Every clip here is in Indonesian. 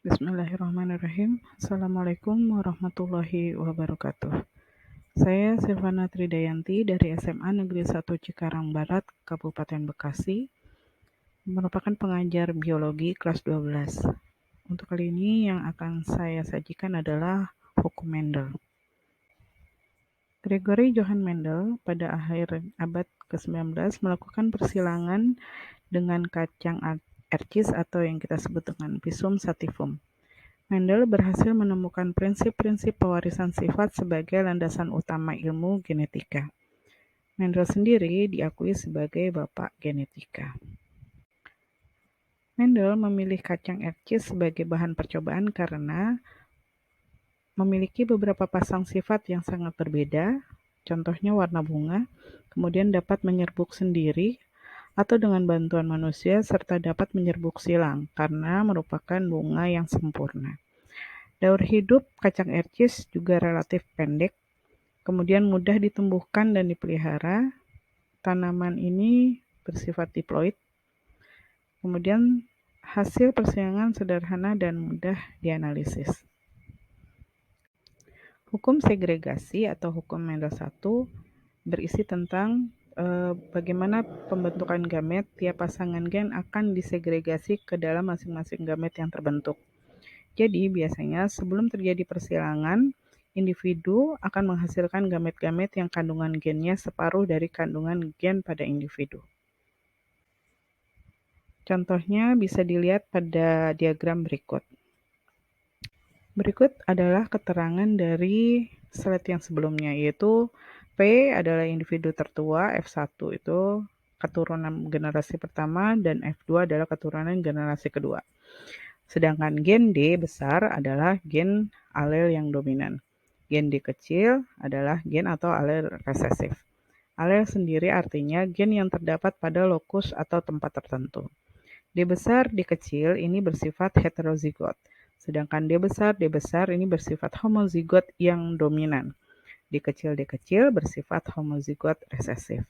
Bismillahirrahmanirrahim. Assalamualaikum warahmatullahi wabarakatuh. Saya Silvana Tridayanti dari SMA Negeri 1 Cikarang Barat, Kabupaten Bekasi, merupakan pengajar biologi kelas 12. Untuk kali ini yang akan saya sajikan adalah hukum Mendel. Gregory Johann Mendel pada akhir abad ke-19 melakukan persilangan dengan kacang ercis atau yang kita sebut dengan Pisum sativum. Mendel berhasil menemukan prinsip-prinsip pewarisan sifat sebagai landasan utama ilmu genetika. Mendel sendiri diakui sebagai bapak genetika. Mendel memilih kacang ercis sebagai bahan percobaan karena memiliki beberapa pasang sifat yang sangat berbeda, contohnya warna bunga, kemudian dapat menyerbuk sendiri atau dengan bantuan manusia serta dapat menyerbuk silang karena merupakan bunga yang sempurna. Daur hidup kacang ercis juga relatif pendek, kemudian mudah ditumbuhkan dan dipelihara. Tanaman ini bersifat diploid. Kemudian hasil persilangan sederhana dan mudah dianalisis. Hukum segregasi atau hukum Mendel 1 berisi tentang bagaimana pembentukan gamet, tiap pasangan gen akan disegregasi ke dalam masing-masing gamet yang terbentuk. Jadi biasanya sebelum terjadi persilangan, individu akan menghasilkan gamet-gamet yang kandungan gennya separuh dari kandungan gen pada individu. Contohnya bisa dilihat pada diagram berikut. Berikut adalah keterangan dari slide yang sebelumnya, yaitu P adalah individu tertua, F1 itu keturunan generasi pertama, dan F2 adalah keturunan generasi kedua. Sedangkan gen D besar adalah gen alel yang dominan. Gen D kecil adalah gen atau alel resesif. Alel sendiri artinya gen yang terdapat pada lokus atau tempat tertentu. D besar, D kecil ini bersifat heterozigot. Sedangkan D besar ini bersifat homozigot yang dominan. D kecil bersifat homozigot resesif.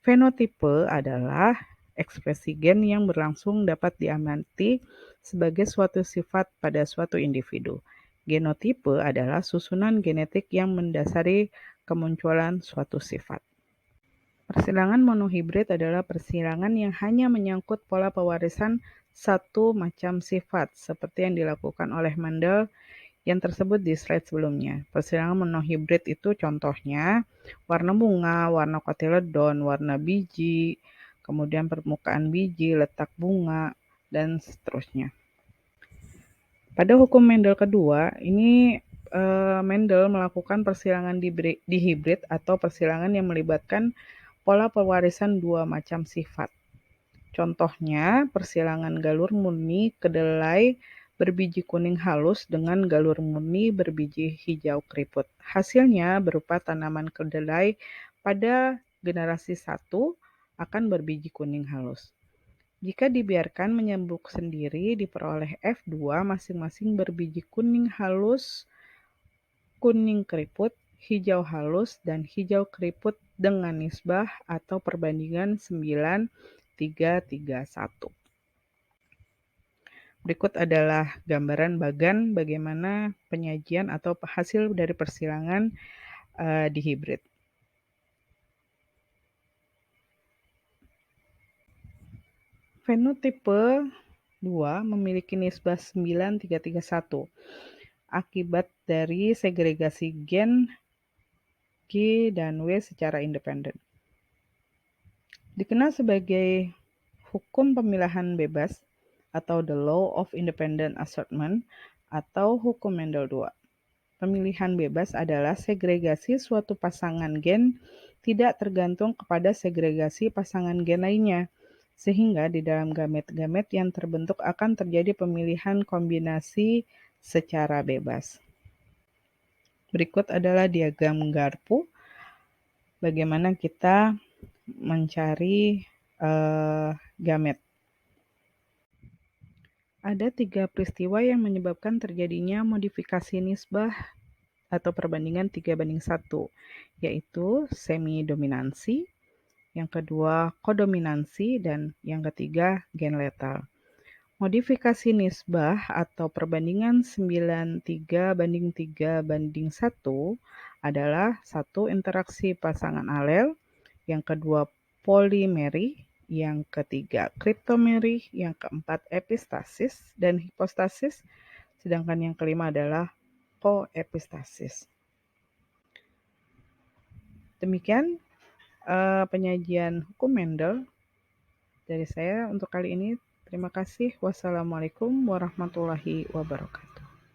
Fenotipe adalah ekspresi gen yang berlangsung dapat diamati sebagai suatu sifat pada suatu individu. Genotipe adalah susunan genetik yang mendasari kemunculan suatu sifat. Persilangan monohibrid adalah persilangan yang hanya menyangkut pola pewarisan satu macam sifat, seperti yang dilakukan oleh Mendel yang tersebut di slide sebelumnya. Persilangan monohibrid itu contohnya warna bunga, warna kotiledon, warna biji, kemudian permukaan biji, letak bunga, dan seterusnya. Pada hukum Mendel kedua, ini Mendel melakukan persilangan dihibrid atau persilangan yang melibatkan pola pewarisan dua macam sifat. Contohnya, persilangan galur murni kedelai berbiji kuning halus dengan galur murni berbiji hijau keriput. Hasilnya berupa tanaman kedelai pada generasi 1 akan berbiji kuning halus. Jika dibiarkan menyembuk sendiri, diperoleh F2 masing-masing berbiji kuning halus, kuning keriput, hijau halus, dan hijau keriput dengan nisbah atau perbandingan 9:3:1. Berikut adalah gambaran bagan bagaimana penyajian atau hasil dari persilangan dihibrid. Fenotipe 2 memiliki nisbah 9:3:1 akibat dari segregasi gen G dan W secara independen. Dikenal sebagai hukum pemilahan bebas atau the law of independent assortment atau hukum Mendel 2. Pemilihan bebas adalah segregasi suatu pasangan gen tidak tergantung kepada segregasi pasangan gen lainnya, sehingga di dalam gamet-gamet yang terbentuk akan terjadi pemilihan kombinasi secara bebas. Berikut adalah diagram garpu, bagaimana kita mencari gamet. Ada 3 peristiwa yang menyebabkan terjadinya modifikasi nisbah atau perbandingan 3:1, yaitu semi-dominansi, yang kedua kodominansi, dan yang ketiga gen letal. Modifikasi nisbah atau perbandingan 93:3:1 adalah satu interaksi pasangan alel, yang kedua polimeri, yang ketiga kriptomeri, yang keempat epistasis dan hipostasis, sedangkan yang kelima adalah koepistasis. Demikian penyajian hukum Mendel dari saya untuk kali ini. Terima kasih. Wassalamualaikum warahmatullahi wabarakatuh.